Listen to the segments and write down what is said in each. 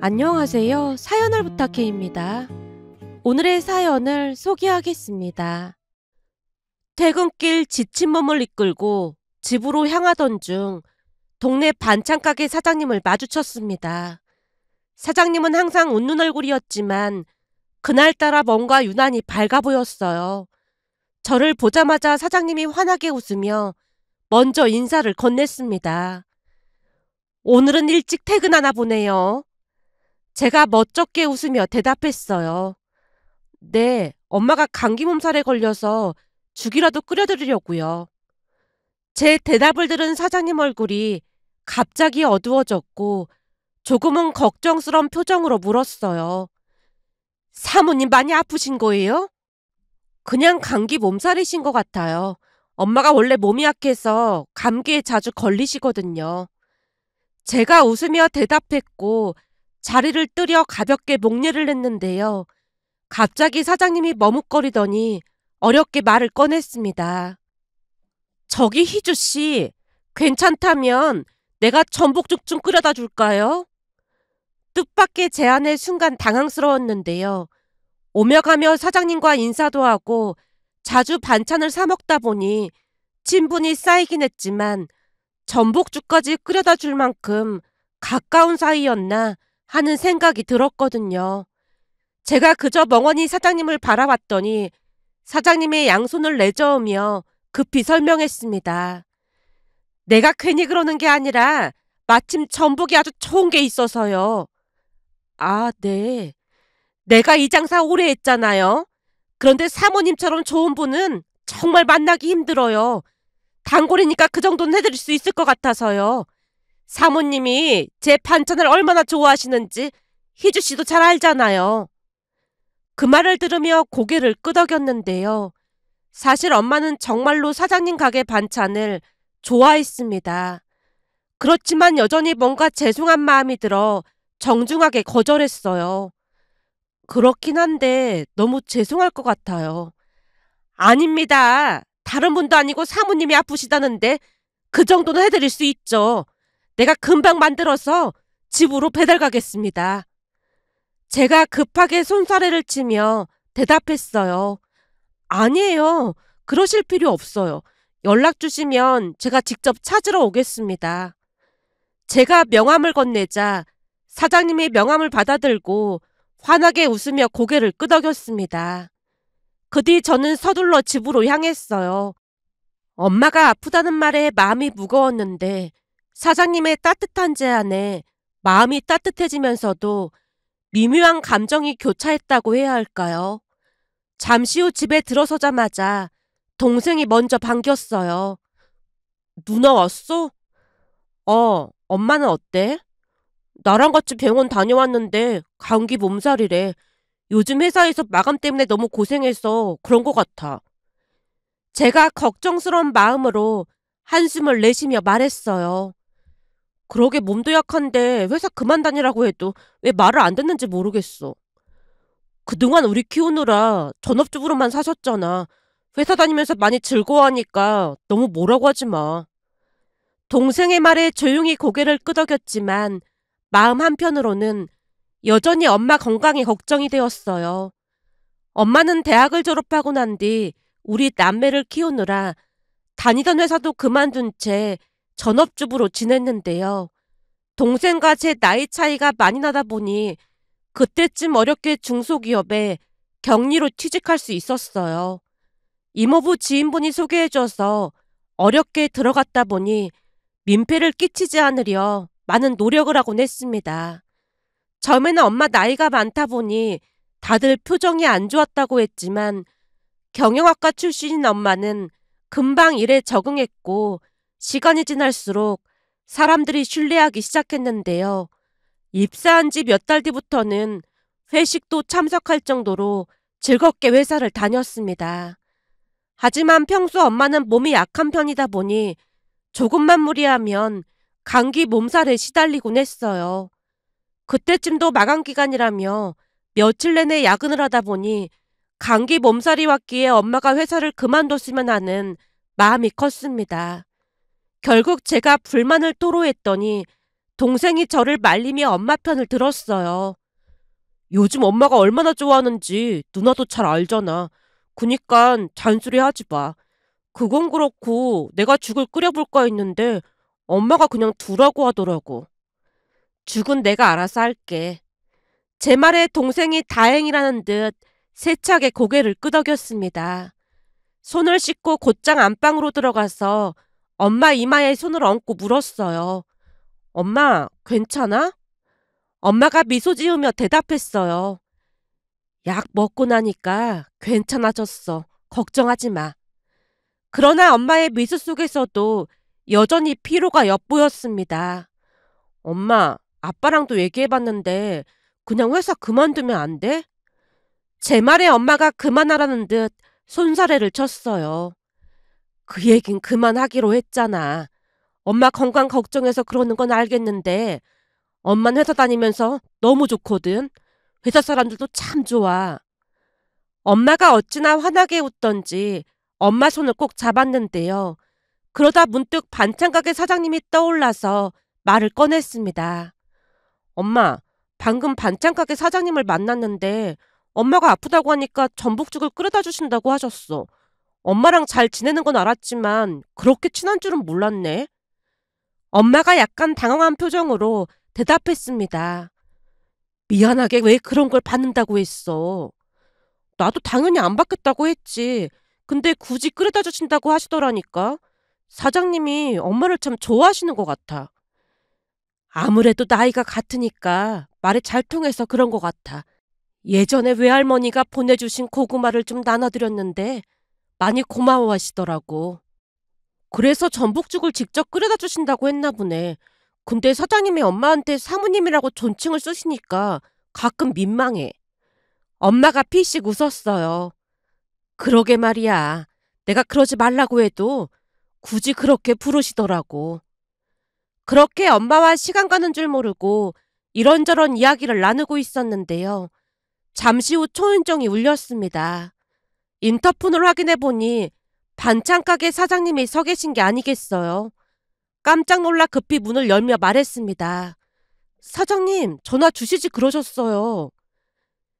안녕하세요. 사연을 부탁해입니다. 오늘의 사연을 소개하겠습니다. 퇴근길 지친 몸을 이끌고 집으로 향하던 중 동네 반찬가게 사장님을 마주쳤습니다. 사장님은 항상 웃는 얼굴이었지만 그날따라 뭔가 유난히 밝아 보였어요. 저를 보자마자 사장님이 환하게 웃으며 먼저 인사를 건넸습니다. 오늘은 일찍 퇴근하나 보네요. 제가 멋쩍게 웃으며 대답했어요. 네, 엄마가 감기 몸살에 걸려서 죽이라도 끓여드리려고요. 제 대답을 들은 사장님 얼굴이 갑자기 어두워졌고 조금은 걱정스러운 표정으로 물었어요. 사모님 많이 아프신 거예요? 그냥 감기 몸살이신 것 같아요. 엄마가 원래 몸이 약해서 감기에 자주 걸리시거든요. 제가 웃으며 대답했고 자리를 뜨려 가볍게 목례를 했는데요. 갑자기 사장님이 머뭇거리더니 어렵게 말을 꺼냈습니다. 저기 희주씨, 괜찮다면 내가 전복죽 좀 끓여다 줄까요? 뜻밖의 제안에 순간 당황스러웠는데요. 오며 가며 사장님과 인사도 하고 자주 반찬을 사 먹다 보니 친분이 쌓이긴 했지만 전복죽까지 끓여다 줄 만큼 가까운 사이였나 하는 생각이 들었거든요. 제가 그저 멍하니 사장님을 바라봤더니 사장님의 양손을 내저으며 급히 설명했습니다. 내가 괜히 그러는 게 아니라 마침 전복이 아주 좋은 게 있어서요. 아, 네. 내가 이 장사 오래 했잖아요. 그런데 사모님처럼 좋은 분은 정말 만나기 힘들어요. 단골이니까 그 정도는 해드릴 수 있을 것 같아서요. 사모님이 제 반찬을 얼마나 좋아하시는지 희주 씨도 잘 알잖아요. 그 말을 들으며 고개를 끄덕였는데요. 사실 엄마는 정말로 사장님 가게 반찬을 좋아했습니다. 그렇지만 여전히 뭔가 죄송한 마음이 들어 정중하게 거절했어요. 그렇긴 한데 너무 죄송할 것 같아요. 아닙니다. 다른 분도 아니고 사모님이 아프시다는데 그 정도는 해드릴 수 있죠. 내가 금방 만들어서 집으로 배달 가겠습니다. 제가 급하게 손사래를 치며 대답했어요. 아니에요. 그러실 필요 없어요. 연락 주시면 제가 직접 찾으러 오겠습니다. 제가 명함을 건네자 사장님이 명함을 받아들고 환하게 웃으며 고개를 끄덕였습니다. 그 뒤 저는 서둘러 집으로 향했어요. 엄마가 아프다는 말에 마음이 무거웠는데 사장님의 따뜻한 제안에 마음이 따뜻해지면서도 미묘한 감정이 교차했다고 해야 할까요? 잠시 후 집에 들어서자마자 동생이 먼저 반겼어요. 누나 왔어? 엄마는 어때? 나랑 같이 병원 다녀왔는데 감기 몸살이래. 요즘 회사에서 마감 때문에 너무 고생해서 그런 것 같아. 제가 걱정스러운 마음으로 한숨을 내쉬며 말했어요. 그러게 몸도 약한데 회사 그만 다니라고 해도 왜 말을 안 듣는지 모르겠어. 그동안 우리 키우느라 전업주부로만 사셨잖아. 회사 다니면서 많이 즐거워하니까 너무 뭐라고 하지 마. 동생의 말에 조용히 고개를 끄덕였지만 마음 한편으로는 여전히 엄마 건강이 걱정이 되었어요. 엄마는 대학을 졸업하고 난 뒤 우리 남매를 키우느라 다니던 회사도 그만둔 채 전업주부로 지냈는데요. 동생과 제 나이 차이가 많이 나다 보니 그때쯤 어렵게 중소기업에 격리로 취직할 수 있었어요. 이모부 지인분이 소개해줘서 어렵게 들어갔다 보니 민폐를 끼치지 않으려 많은 노력을 하곤 했습니다. 처음에는 엄마 나이가 많다 보니 다들 표정이 안 좋았다고 했지만 경영학과 출신인 엄마는 금방 일에 적응했고 시간이 지날수록 사람들이 신뢰하기 시작했는데요. 입사한 지 몇 달 뒤부터는 회식도 참석할 정도로 즐겁게 회사를 다녔습니다. 하지만 평소 엄마는 몸이 약한 편이다 보니 조금만 무리하면 감기 몸살에 시달리곤 했어요. 그때쯤도 마감 기간이라며 며칠 내내 야근을 하다 보니 감기 몸살이 왔기에 엄마가 회사를 그만뒀으면 하는 마음이 컸습니다. 결국 제가 불만을 토로했더니 동생이 저를 말리며 엄마 편을 들었어요. 요즘 엄마가 얼마나 좋아하는지 누나도 잘 알잖아. 그니깐 잔소리 하지 마. 그건 그렇고 내가 죽을 끓여볼까 했는데 엄마가 그냥 두라고 하더라고. 죽은 내가 알아서 할게. 제 말에 동생이 다행이라는 듯 세차게 고개를 끄덕였습니다. 손을 씻고 곧장 안방으로 들어가서 엄마 이마에 손을 얹고 물었어요. 엄마, 괜찮아? 엄마가 미소 지으며 대답했어요. 약 먹고 나니까 괜찮아졌어. 걱정하지 마. 그러나 엄마의 미소 속에서도 여전히 피로가 엿보였습니다. 엄마, 아빠랑도 얘기해봤는데 그냥 회사 그만두면 안 돼? 제 말에 엄마가 그만하라는 듯 손사래를 쳤어요. 그 얘긴 그만하기로 했잖아. 엄마 건강 걱정해서 그러는 건 알겠는데 엄마는 회사 다니면서 너무 좋거든. 회사 사람들도 참 좋아. 엄마가 어찌나 환하게 웃던지 엄마 손을 꼭 잡았는데요. 그러다 문득 반찬가게 사장님이 떠올라서 말을 꺼냈습니다. 엄마, 방금 반찬가게 사장님을 만났는데 엄마가 아프다고 하니까 전복죽을 끓여다 주신다고 하셨어. 엄마랑 잘 지내는 건 알았지만 그렇게 친한 줄은 몰랐네. 엄마가 약간 당황한 표정으로 대답했습니다. 미안하게 왜 그런 걸 받는다고 했어. 나도 당연히 안 받겠다고 했지. 근데 굳이 끓여다 주신다고 하시더라니까. 사장님이 엄마를 참 좋아하시는 것 같아. 아무래도 나이가 같으니까 말이 잘 통해서 그런 것 같아. 예전에 외할머니가 보내주신 고구마를 좀 나눠드렸는데 많이 고마워하시더라고. 그래서 전복죽을 직접 끓여다 주신다고 했나 보네. 근데 사장님이 엄마한테 사모님이라고 존칭을 쓰시니까 가끔 민망해. 엄마가 피식 웃었어요. 그러게 말이야. 내가 그러지 말라고 해도 굳이 그렇게 부르시더라고. 그렇게 엄마와 시간 가는 줄 모르고 이런저런 이야기를 나누고 있었는데요. 잠시 후 초인종이 울렸습니다. 인터폰을 확인해 보니 반찬가게 사장님이 서 계신 게 아니겠어요. 깜짝 놀라 급히 문을 열며 말했습니다. 사장님, 전화 주시지 그러셨어요.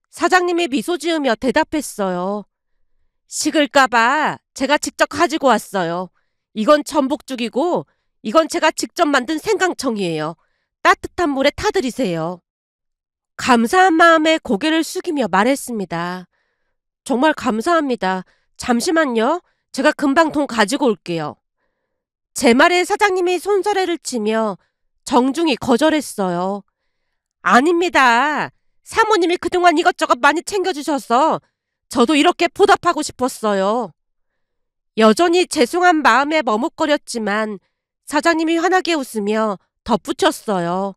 사장님이 미소 지으며 대답했어요. 식을까봐 제가 직접 가지고 왔어요. 이건 전복죽이고 이건 제가 직접 만든 생강청이에요. 따뜻한 물에 타드리세요. 감사한 마음에 고개를 숙이며 말했습니다. 정말 감사합니다. 잠시만요. 제가 금방 돈 가지고 올게요. 제 말에 사장님이 손사래를 치며 정중히 거절했어요. 아닙니다. 사모님이 그동안 이것저것 많이 챙겨주셔서 저도 이렇게 보답하고 싶었어요. 여전히 죄송한 마음에 머뭇거렸지만 사장님이 환하게 웃으며 덧붙였어요.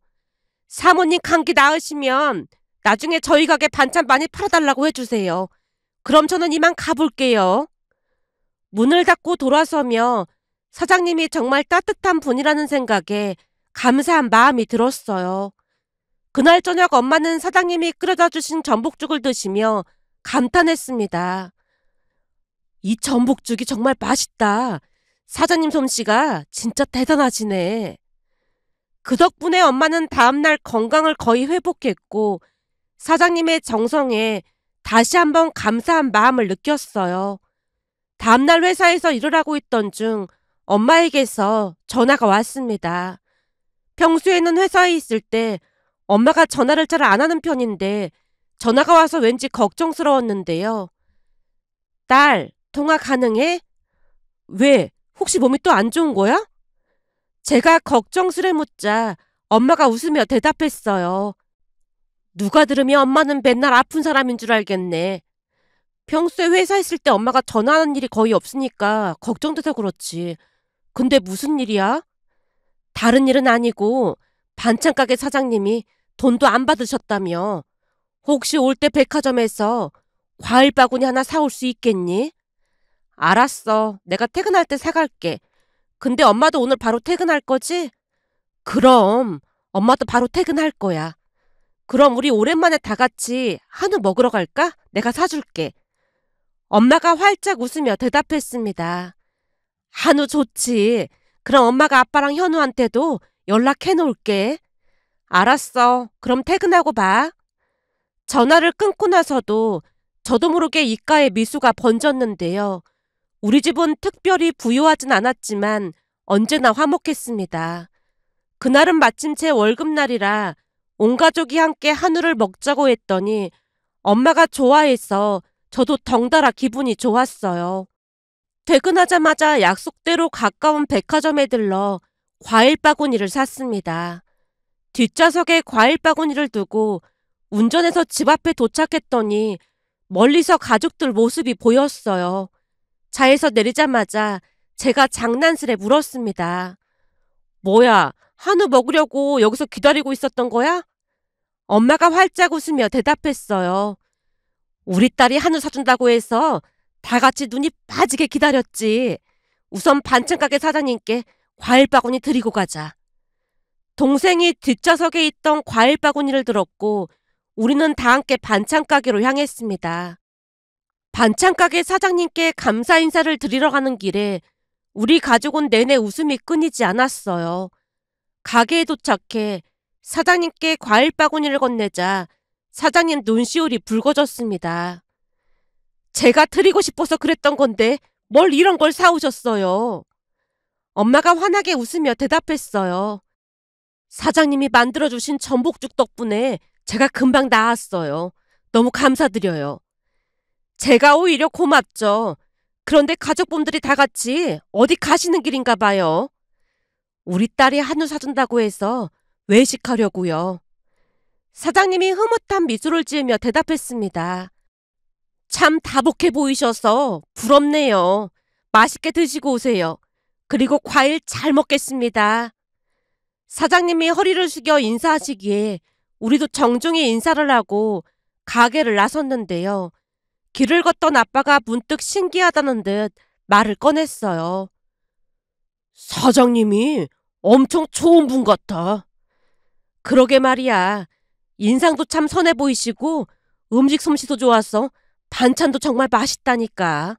사모님 감기 나으시면 나중에 저희 가게 반찬 많이 팔아달라고 해주세요. 그럼 저는 이만 가볼게요. 문을 닫고 돌아서며 사장님이 정말 따뜻한 분이라는 생각에 감사한 마음이 들었어요. 그날 저녁 엄마는 사장님이 끓여다 주신 전복죽을 드시며 감탄했습니다. 이 전복죽이 정말 맛있다. 사장님 솜씨가 진짜 대단하시네. 그 덕분에 엄마는 다음날 건강을 거의 회복했고 사장님의 정성에 다시 한번 감사한 마음을 느꼈어요. 다음날 회사에서 일을 하고 있던 중 엄마에게서 전화가 왔습니다. 평소에는 회사에 있을 때 엄마가 전화를 잘 안 하는 편인데 전화가 와서 왠지 걱정스러웠는데요. 딸, 통화 가능해? 왜? 혹시 몸이 또 안 좋은 거야? 제가 걱정스레 묻자 엄마가 웃으며 대답했어요. 누가 들으면 엄마는 맨날 아픈 사람인 줄 알겠네. 평소에 회사 있을 때 엄마가 전화하는 일이 거의 없으니까 걱정돼서 그렇지. 근데 무슨 일이야? 다른 일은 아니고 반찬가게 사장님이 돈도 안 받으셨다며. 혹시 올 때 백화점에서 과일 바구니 하나 사올 수 있겠니? 알았어. 내가 퇴근할 때 사갈게. 근데 엄마도 오늘 바로 퇴근할 거지? 그럼 엄마도 바로 퇴근할 거야. 그럼 우리 오랜만에 다 같이 한우 먹으러 갈까? 내가 사줄게. 엄마가 활짝 웃으며 대답했습니다. 한우 좋지. 그럼 엄마가 아빠랑 현우한테도 연락해 놓을게. 알았어. 그럼 퇴근하고 봐. 전화를 끊고 나서도 저도 모르게 입가에 미소가 번졌는데요. 우리 집은 특별히 부유하진 않았지만 언제나 화목했습니다. 그날은 마침 제 월급날이라 온 가족이 함께 한우를 먹자고 했더니 엄마가 좋아해서 저도 덩달아 기분이 좋았어요. 퇴근하자마자 약속대로 가까운 백화점에 들러 과일 바구니를 샀습니다. 뒷좌석에 과일 바구니를 두고 운전해서 집 앞에 도착했더니 멀리서 가족들 모습이 보였어요. 차에서 내리자마자 제가 장난스레 물었습니다. 뭐야, 한우 먹으려고 여기서 기다리고 있었던 거야? 엄마가 활짝 웃으며 대답했어요. 우리 딸이 한우 사준다고 해서 다 같이 눈이 빠지게 기다렸지. 우선 반찬가게 사장님께 과일 바구니 드리고 가자. 동생이 뒷좌석에 있던 과일 바구니를 들었고 우리는 다 함께 반찬가게로 향했습니다. 반찬가게 사장님께 감사 인사를 드리러 가는 길에 우리 가족은 내내 웃음이 끊이지 않았어요. 가게에 도착해 사장님께 과일 바구니를 건네자 사장님 눈시울이 붉어졌습니다. 제가 드리고 싶어서 그랬던 건데 뭘 이런 걸 사오셨어요. 엄마가 환하게 웃으며 대답했어요. 사장님이 만들어주신 전복죽 덕분에 제가 금방 나았어요. 너무 감사드려요. 제가 오히려 고맙죠. 그런데 가족분들이 다 같이 어디 가시는 길인가 봐요. 우리 딸이 한우 사준다고 해서 외식하려고요. 사장님이 흐뭇한 미소를 지으며 대답했습니다. 참 다복해 보이셔서 부럽네요. 맛있게 드시고 오세요. 그리고 과일 잘 먹겠습니다. 사장님이 허리를 숙여 인사하시기에 우리도 정중히 인사를 하고 가게를 나섰는데요. 길을 걷던 아빠가 문득 신기하다는 듯 말을 꺼냈어요. 사장님이 엄청 좋은 분 같아. 그러게 말이야. 인상도 참 선해 보이시고 음식 솜씨도 좋아서 반찬도 정말 맛있다니까.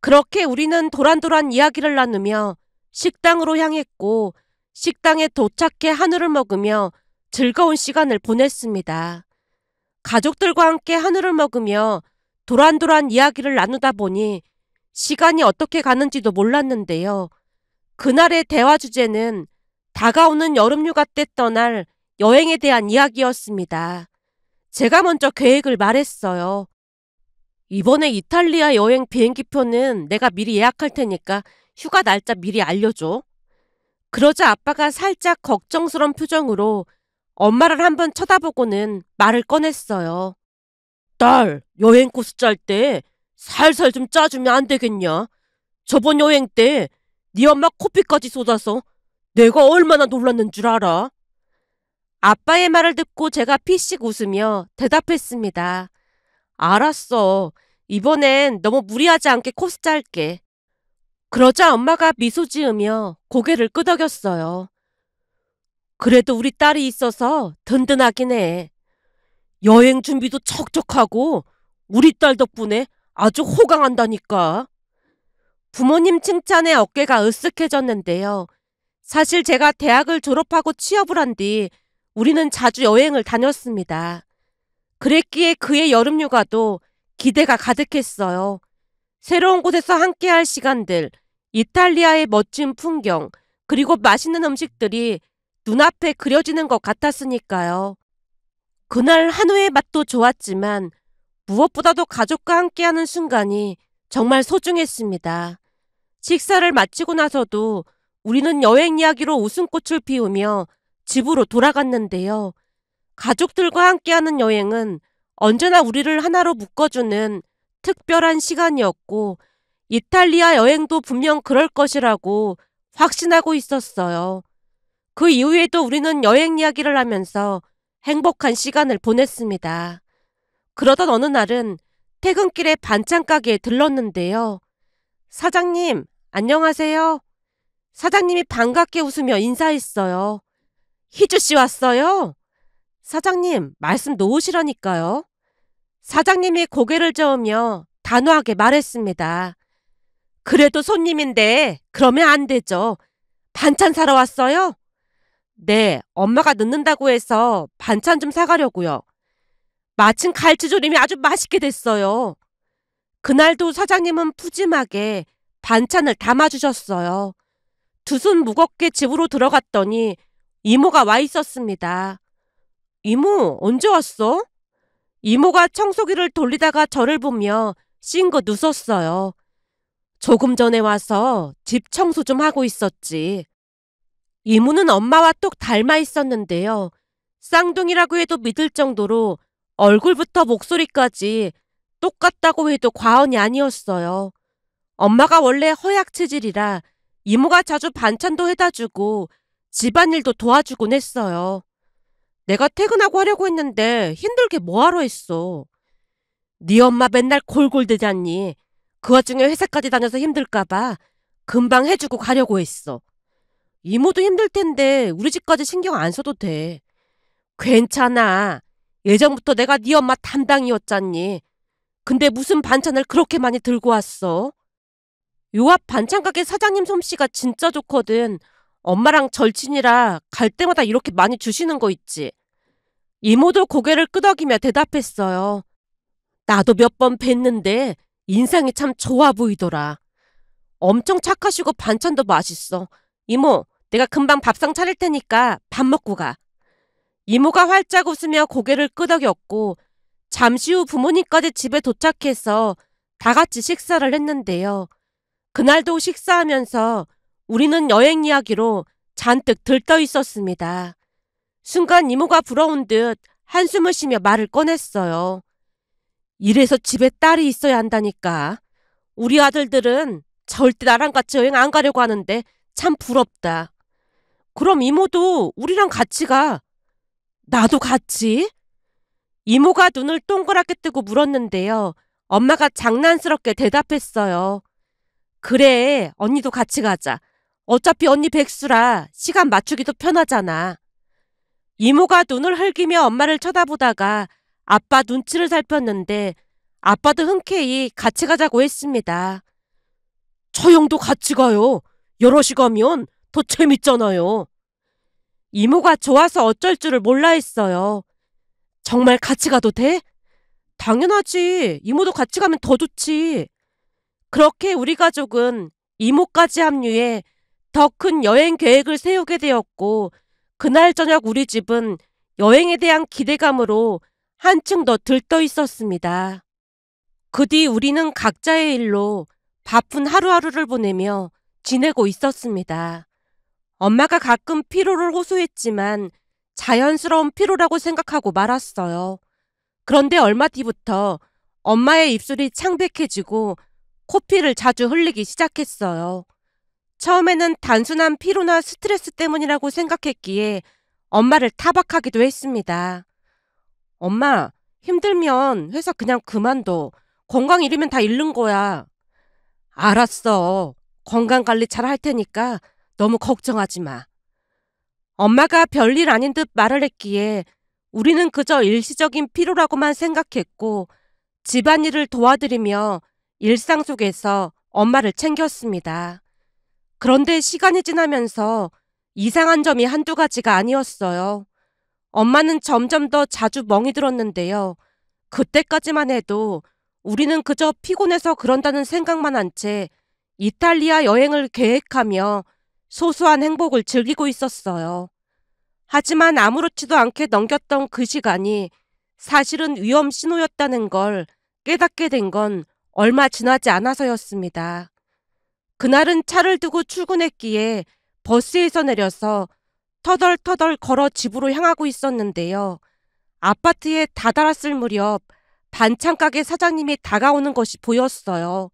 그렇게 우리는 도란도란 이야기를 나누며 식당으로 향했고 식당에 도착해 한우를 먹으며 즐거운 시간을 보냈습니다. 가족들과 함께 한우를 먹으며 도란도란 이야기를 나누다 보니 시간이 어떻게 가는지도 몰랐는데요. 그날의 대화 주제는 다가오는 여름휴가 때 떠날 여행에 대한 이야기였습니다. 제가 먼저 계획을 말했어요. 이번에 이탈리아 여행 비행기표는 내가 미리 예약할 테니까 휴가 날짜 미리 알려줘. 그러자 아빠가 살짝 걱정스러운 표정으로 엄마를 한번 쳐다보고는 말을 꺼냈어요. 딸, 여행 코스 짤 때 살살 좀 짜주면 안 되겠냐? 저번 여행 때 네 엄마 코피까지 쏟아서 내가 얼마나 놀랐는 줄 알아? 아빠의 말을 듣고 제가 피식 웃으며 대답했습니다. 알았어. 이번엔 너무 무리하지 않게 코스 짤게. 그러자 엄마가 미소 지으며 고개를 끄덕였어요. 그래도 우리 딸이 있어서 든든하긴 해. 여행 준비도 척척하고 우리 딸 덕분에 아주 호강한다니까. 부모님 칭찬에 어깨가 으쓱해졌는데요. 사실 제가 대학을 졸업하고 취업을 한 뒤 우리는 자주 여행을 다녔습니다. 그랬기에 그의 여름휴가도 기대가 가득했어요. 새로운 곳에서 함께할 시간들, 이탈리아의 멋진 풍경, 그리고 맛있는 음식들이 눈앞에 그려지는 것 같았으니까요. 그날 한우의 맛도 좋았지만 무엇보다도 가족과 함께하는 순간이 정말 소중했습니다. 식사를 마치고 나서도 우리는 여행 이야기로 웃음꽃을 피우며 집으로 돌아갔는데요. 가족들과 함께하는 여행은 언제나 우리를 하나로 묶어주는 특별한 시간이었고 이탈리아 여행도 분명 그럴 것이라고 확신하고 있었어요. 그 이후에도 우리는 여행 이야기를 하면서 행복한 시간을 보냈습니다. 그러던 어느 날은 퇴근길에 반찬 가게에 들렀는데요. 사장님, 안녕하세요. 사장님이 반갑게 웃으며 인사했어요. 희주 씨 왔어요? 사장님, 말씀 놓으시라니까요. 사장님이 고개를 저으며 단호하게 말했습니다. 그래도 손님인데 그러면 안 되죠. 반찬 사러 왔어요? 네, 엄마가 늦는다고 해서 반찬 좀 사가려고요. 마침 갈치조림이 아주 맛있게 됐어요. 그날도 사장님은 푸짐하게 반찬을 담아주셨어요. 두 손 무겁게 집으로 들어갔더니 이모가 와 있었습니다. 이모, 언제 왔어? 이모가 청소기를 돌리다가 저를 보며 싱긋 웃었어요. 조금 전에 와서 집 청소 좀 하고 있었지. 이모는 엄마와 똑 닮아 있었는데요. 쌍둥이라고 해도 믿을 정도로 얼굴부터 목소리까지 똑같다고 해도 과언이 아니었어요. 엄마가 원래 허약 체질이라 이모가 자주 반찬도 해다 주고 집안일도 도와주곤 했어요. 내가 퇴근하고 하려고 했는데 힘들게 뭐하러 했어. 네 엄마 맨날 골골대잖니. 그 와중에 회사까지 다녀서 힘들까봐 금방 해주고 가려고 했어. 이모도 힘들 텐데 우리 집까지 신경 안 써도 돼. 괜찮아. 예전부터 내가 네 엄마 담당이었잖니. 근데 무슨 반찬을 그렇게 많이 들고 왔어? 요 앞 반찬가게 사장님 솜씨가 진짜 좋거든. 엄마랑 절친이라 갈 때마다 이렇게 많이 주시는 거 있지. 이모도 고개를 끄덕이며 대답했어요. 나도 몇 번 뵀는데 인상이 참 좋아 보이더라. 엄청 착하시고 반찬도 맛있어. 이모, 내가 금방 밥상 차릴 테니까 밥 먹고 가. 이모가 활짝 웃으며 고개를 끄덕였고 잠시 후 부모님까지 집에 도착해서 다 같이 식사를 했는데요. 그날도 식사하면서 우리는 여행 이야기로 잔뜩 들떠 있었습니다. 순간 이모가 부러운 듯 한숨을 쉬며 말을 꺼냈어요. 이래서 집에 딸이 있어야 한다니까. 우리 아들들은 절대 나랑 같이 여행 안 가려고 하는데 참 부럽다. 그럼 이모도 우리랑 같이 가. 나도 같이? 이모가 눈을 동그랗게 뜨고 물었는데요. 엄마가 장난스럽게 대답했어요. 그래, 언니도 같이 가자. 어차피 언니 백수라 시간 맞추기도 편하잖아. 이모가 눈을 흘기며 엄마를 쳐다보다가 아빠 눈치를 살폈는데 아빠도 흔쾌히 같이 가자고 했습니다. 저 형도 같이 가요. 여럿이 가면 더 재밌잖아요. 이모가 좋아서 어쩔 줄을 몰라 했어요. 정말 같이 가도 돼? 당연하지. 이모도 같이 가면 더 좋지. 그렇게 우리 가족은 이모까지 합류해 더 큰 여행 계획을 세우게 되었고 그날 저녁 우리 집은 여행에 대한 기대감으로 한층 더 들떠 있었습니다. 그 뒤 우리는 각자의 일로 바쁜 하루하루를 보내며 지내고 있었습니다. 엄마가 가끔 피로를 호소했지만 자연스러운 피로라고 생각하고 말았어요. 그런데 얼마 뒤부터 엄마의 입술이 창백해지고 코피를 자주 흘리기 시작했어요. 처음에는 단순한 피로나 스트레스 때문이라고 생각했기에 엄마를 타박하기도 했습니다. 엄마, 힘들면 회사 그냥 그만둬. 건강 잃으면 다 잃는 거야. 알았어. 건강관리 잘 할 테니까 너무 걱정하지 마. 엄마가 별일 아닌 듯 말을 했기에 우리는 그저 일시적인 피로라고만 생각했고 집안일을 도와드리며 일상 속에서 엄마를 챙겼습니다. 그런데 시간이 지나면서 이상한 점이 한두 가지가 아니었어요. 엄마는 점점 더 자주 멍이 들었는데요. 그때까지만 해도 우리는 그저 피곤해서 그런다는 생각만 한 채 이탈리아 여행을 계획하며 소소한 행복을 즐기고 있었어요. 하지만 아무렇지도 않게 넘겼던 그 시간이 사실은 위험 신호였다는 걸 깨닫게 된 건 얼마 지나지 않아서였습니다. 그날은 차를 두고 출근했기에 버스에서 내려서 터덜터덜 걸어 집으로 향하고 있었는데요. 아파트에 다다랐을 무렵 반찬가게 사장님이 다가오는 것이 보였어요.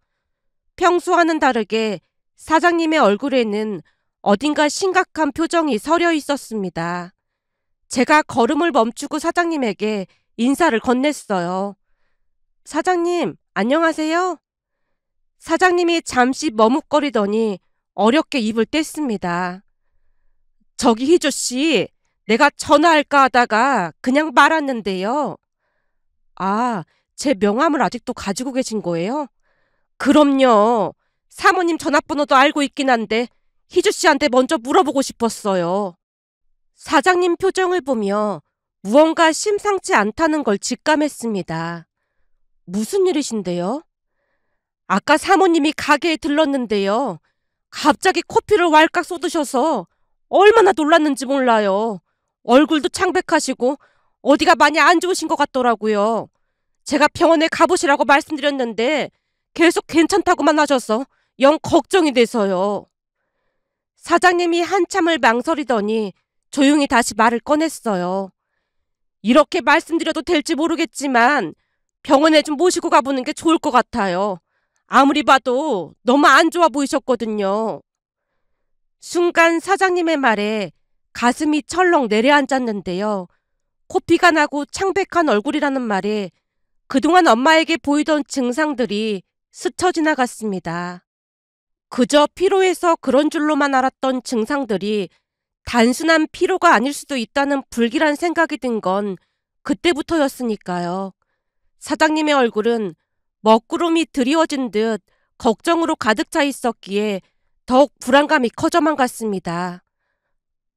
평소와는 다르게 사장님의 얼굴에는 어딘가 심각한 표정이 서려 있었습니다. 제가 걸음을 멈추고 사장님에게 인사를 건넸어요. 사장님, 안녕하세요? 사장님이 잠시 머뭇거리더니 어렵게 입을 뗐습니다. 저기 희조씨, 내가 전화할까 하다가 그냥 말았는데요. 아, 제 명함을 아직도 가지고 계신 거예요? 그럼요. 사모님 전화번호도 알고 있긴 한데 희주씨한테 먼저 물어보고 싶었어요. 사장님 표정을 보며 무언가 심상치 않다는 걸 직감했습니다. 무슨 일이신데요? 아까 사모님이 가게에 들렀는데요. 갑자기 커피를 왈칵 쏟으셔서 얼마나 놀랐는지 몰라요. 얼굴도 창백하시고 어디가 많이 안 좋으신 것 같더라고요. 제가 병원에 가보시라고 말씀드렸는데 계속 괜찮다고만 하셔서 영 걱정이 돼서요. 사장님이 한참을 망설이더니 조용히 다시 말을 꺼냈어요. 이렇게 말씀드려도 될지 모르겠지만 병원에 좀 모시고 가보는 게 좋을 것 같아요. 아무리 봐도 너무 안 좋아 보이셨거든요. 순간 사장님의 말에 가슴이 철렁 내려앉았는데요. 코피가 나고 창백한 얼굴이라는 말에 그동안 엄마에게 보이던 증상들이 스쳐 지나갔습니다. 그저 피로해서 그런 줄로만 알았던 증상들이 단순한 피로가 아닐 수도 있다는 불길한 생각이 든 건 그때부터였으니까요. 사장님의 얼굴은 먹구름이 드리워진 듯 걱정으로 가득 차 있었기에 더욱 불안감이 커져만 갔습니다.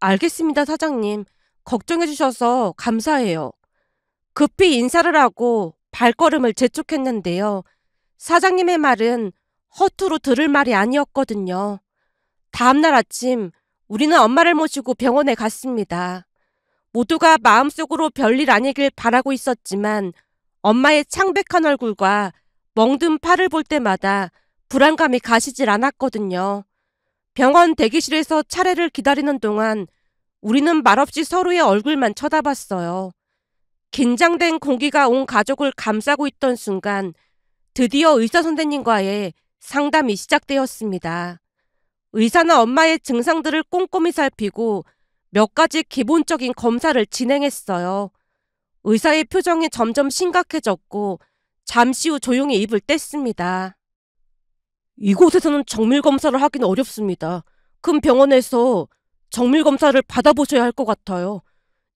알겠습니다, 사장님. 걱정해 주셔서 감사해요. 급히 인사를 하고 발걸음을 재촉했는데요. 사장님의 말은 허투루 들을 말이 아니었거든요. 다음날 아침 우리는 엄마를 모시고 병원에 갔습니다. 모두가 마음속으로 별일 아니길 바라고 있었지만 엄마의 창백한 얼굴과 멍든 팔을 볼 때마다 불안감이 가시질 않았거든요. 병원 대기실에서 차례를 기다리는 동안 우리는 말없이 서로의 얼굴만 쳐다봤어요. 긴장된 공기가 온 가족을 감싸고 있던 순간 드디어 의사 선생님과의 상담이 시작되었습니다. 의사는 엄마의 증상들을 꼼꼼히 살피고 몇 가지 기본적인 검사를 진행했어요. 의사의 표정이 점점 심각해졌고 잠시 후 조용히 입을 뗐습니다. 이곳에서는 정밀검사를 하긴 어렵습니다. 큰 병원에서 정밀검사를 받아보셔야 할 것 같아요.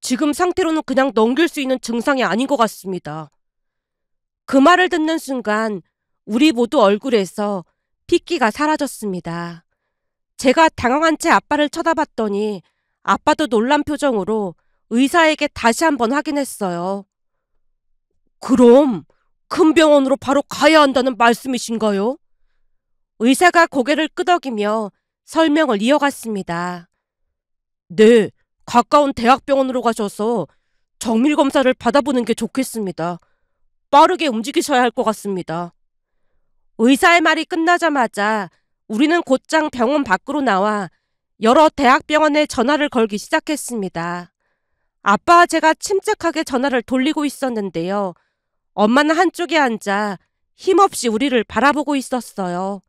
지금 상태로는 그냥 넘길 수 있는 증상이 아닌 것 같습니다. 그 말을 듣는 순간 우리 모두 얼굴에서 핏기가 사라졌습니다. 제가 당황한 채 아빠를 쳐다봤더니 아빠도 놀란 표정으로 의사에게 다시 한번 확인했어요. 그럼 큰 병원으로 바로 가야 한다는 말씀이신가요? 의사가 고개를 끄덕이며 설명을 이어갔습니다. 네, 가까운 대학병원으로 가셔서 정밀검사를 받아보는 게 좋겠습니다. 빠르게 움직이셔야 할 것 같습니다. 의사의 말이 끝나자마자 우리는 곧장 병원 밖으로 나와 여러 대학병원에 전화를 걸기 시작했습니다. 아빠와 제가 침착하게 전화를 돌리고 있었는데요. 엄마는 한쪽에 앉아 힘없이 우리를 바라보고 있었어요.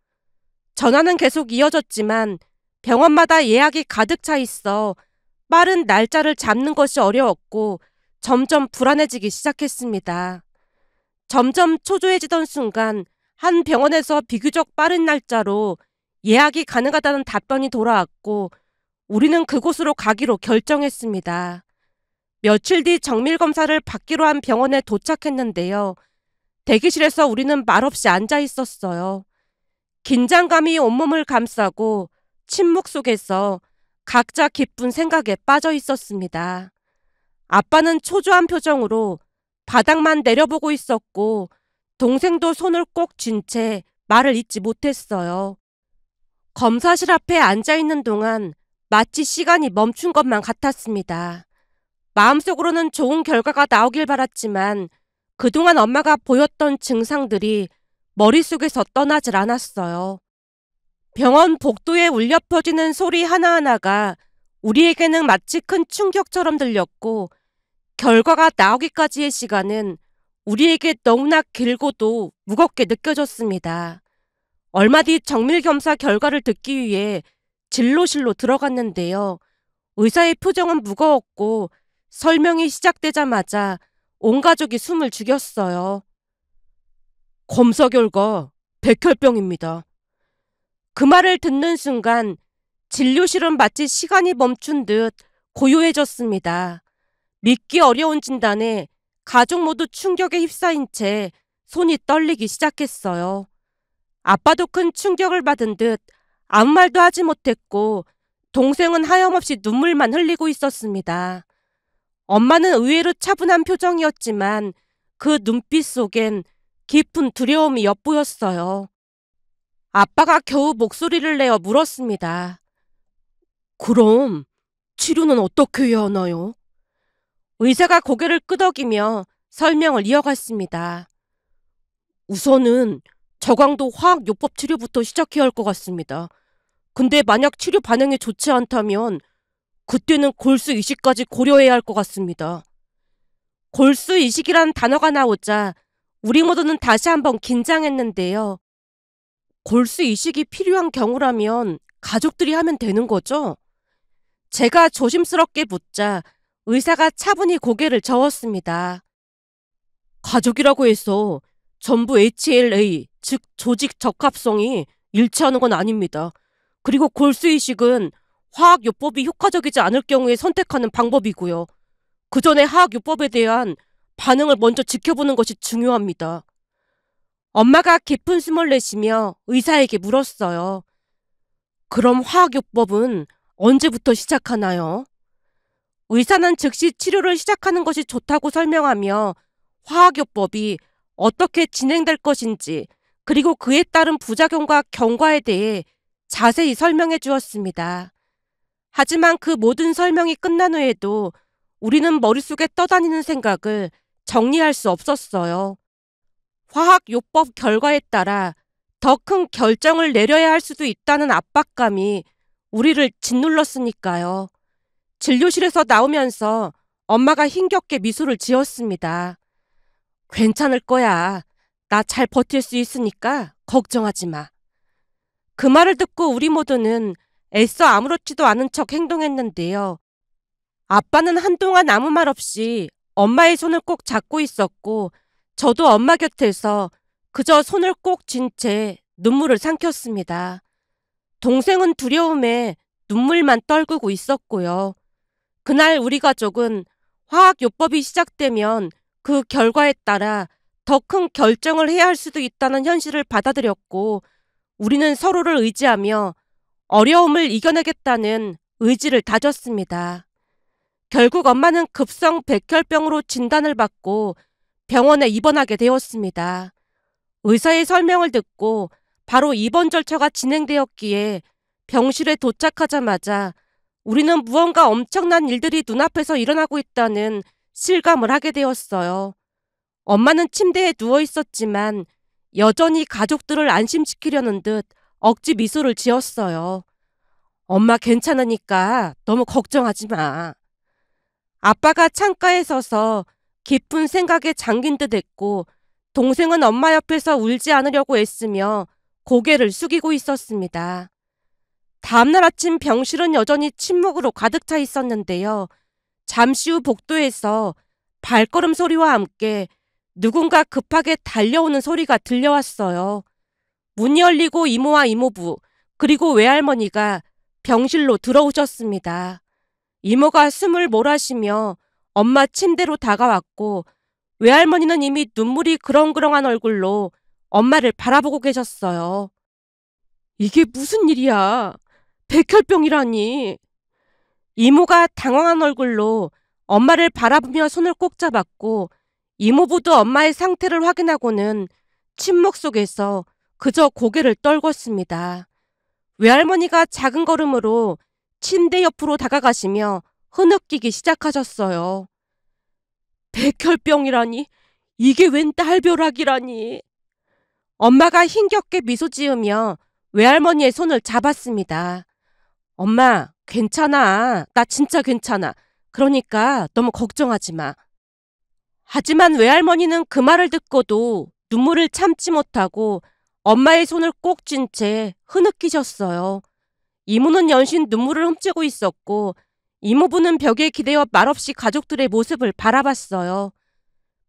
전화는 계속 이어졌지만 병원마다 예약이 가득 차 있어 빠른 날짜를 잡는 것이 어려웠고 점점 불안해지기 시작했습니다. 점점 초조해지던 순간 한 병원에서 비교적 빠른 날짜로 예약이 가능하다는 답변이 돌아왔고 우리는 그곳으로 가기로 결정했습니다. 며칠 뒤 정밀검사를 받기로 한 병원에 도착했는데요. 대기실에서 우리는 말없이 앉아 있었어요. 긴장감이 온몸을 감싸고 침묵 속에서 각자 깊은 생각에 빠져 있었습니다. 아빠는 초조한 표정으로 바닥만 내려보고 있었고 동생도 손을 꼭 쥔 채 말을 잇지 못했어요. 검사실 앞에 앉아있는 동안 마치 시간이 멈춘 것만 같았습니다. 마음속으로는 좋은 결과가 나오길 바랐지만 그동안 엄마가 보였던 증상들이 머릿속에서 떠나질 않았어요. 병원 복도에 울려 퍼지는 소리 하나하나가 우리에게는 마치 큰 충격처럼 들렸고 결과가 나오기까지의 시간은 우리에게 너무나 길고도 무겁게 느껴졌습니다. 얼마 뒤 정밀검사 결과를 듣기 위해 진료실로 들어갔는데요. 의사의 표정은 무거웠고 설명이 시작되자마자 온 가족이 숨을 죽였어요. 검사 결과 백혈병입니다. 그 말을 듣는 순간 진료실은 마치 시간이 멈춘 듯 고요해졌습니다. 믿기 어려운 진단에 가족 모두 충격에 휩싸인 채 손이 떨리기 시작했어요. 아빠도 큰 충격을 받은 듯 아무 말도 하지 못했고 동생은 하염없이 눈물만 흘리고 있었습니다. 엄마는 의외로 차분한 표정이었지만 그 눈빛 속엔 깊은 두려움이 엿보였어요. 아빠가 겨우 목소리를 내어 물었습니다. 그럼 치료는 어떻게 해야 하나요? 의사가 고개를 끄덕이며 설명을 이어갔습니다. 우선은 저강도 화학요법 치료부터 시작해야 할 것 같습니다. 근데 만약 치료 반응이 좋지 않다면 그때는 골수 이식까지 고려해야 할 것 같습니다. 골수 이식이란 단어가 나오자 우리 모두는 다시 한번 긴장했는데요. 골수 이식이 필요한 경우라면 가족들이 하면 되는 거죠? 제가 조심스럽게 묻자 의사가 차분히 고개를 저었습니다. 가족이라고 해서 전부 HLA, 즉 조직 적합성이 일치하는 건 아닙니다. 그리고 골수 이식은 화학요법이 효과적이지 않을 경우에 선택하는 방법이고요. 그 전에 화학요법에 대한 반응을 먼저 지켜보는 것이 중요합니다. 엄마가 깊은 숨을 내쉬며 의사에게 물었어요. 그럼 화학요법은 언제부터 시작하나요? 의사는 즉시 치료를 시작하는 것이 좋다고 설명하며 화학요법이 어떻게 진행될 것인지 그리고 그에 따른 부작용과 경과에 대해 자세히 설명해 주었습니다. 하지만 그 모든 설명이 끝난 후에도 우리는 머릿속에 떠다니는 생각을 정리할 수 없었어요. 화학요법 결과에 따라 더 큰 결정을 내려야 할 수도 있다는 압박감이 우리를 짓눌렀으니까요. 진료실에서 나오면서 엄마가 힘겹게 미소를 지었습니다. 괜찮을 거야. 나 잘 버틸 수 있으니까 걱정하지 마. 그 말을 듣고 우리 모두는 애써 아무렇지도 않은 척 행동했는데요. 아빠는 한동안 아무 말 없이 엄마의 손을 꼭 잡고 있었고 저도 엄마 곁에서 그저 손을 꼭 쥔 채 눈물을 삼켰습니다. 동생은 두려움에 눈물만 떨구고 있었고요. 그날 우리 가족은 화학요법이 시작되면 그 결과에 따라 더 큰 결정을 해야 할 수도 있다는 현실을 받아들였고 우리는 서로를 의지하며 어려움을 이겨내겠다는 의지를 다졌습니다. 결국 엄마는 급성 백혈병으로 진단을 받고 병원에 입원하게 되었습니다. 의사의 설명을 듣고 바로 입원 절차가 진행되었기에 병실에 도착하자마자 우리는 무언가 엄청난 일들이 눈앞에서 일어나고 있다는 실감을 하게 되었어요. 엄마는 침대에 누워 있었지만 여전히 가족들을 안심시키려는 듯 억지 미소를 지었어요. 엄마 괜찮으니까 너무 걱정하지 마. 아빠가 창가에 서서 깊은 생각에 잠긴 듯 했고 동생은 엄마 옆에서 울지 않으려고 애쓰며 고개를 숙이고 있었습니다. 다음날 아침 병실은 여전히 침묵으로 가득 차 있었는데요. 잠시 후 복도에서 발걸음 소리와 함께 누군가 급하게 달려오는 소리가 들려왔어요. 문이 열리고 이모와 이모부 그리고 외할머니가 병실로 들어오셨습니다. 이모가 숨을 몰아쉬며 엄마 침대로 다가왔고 외할머니는 이미 눈물이 그렁그렁한 얼굴로 엄마를 바라보고 계셨어요. 이게 무슨 일이야? 백혈병이라니. 이모가 당황한 얼굴로 엄마를 바라보며 손을 꼭 잡았고 이모부도 엄마의 상태를 확인하고는 침묵 속에서 그저 고개를 떨궜습니다. 외할머니가 작은 걸음으로 침대 옆으로 다가가시며 흐느끼기 시작하셨어요. 백혈병이라니? 이게 웬 딸벼락이라니? 엄마가 힘겹게 미소 지으며 외할머니의 손을 잡았습니다. 엄마, 괜찮아. 나 진짜 괜찮아. 그러니까 너무 걱정하지 마. 하지만 외할머니는 그 말을 듣고도 눈물을 참지 못하고 엄마의 손을 꼭 쥔 채 흐느끼셨어요. 이모는 연신 눈물을 훔치고 있었고 이모부는 벽에 기대어 말없이 가족들의 모습을 바라봤어요.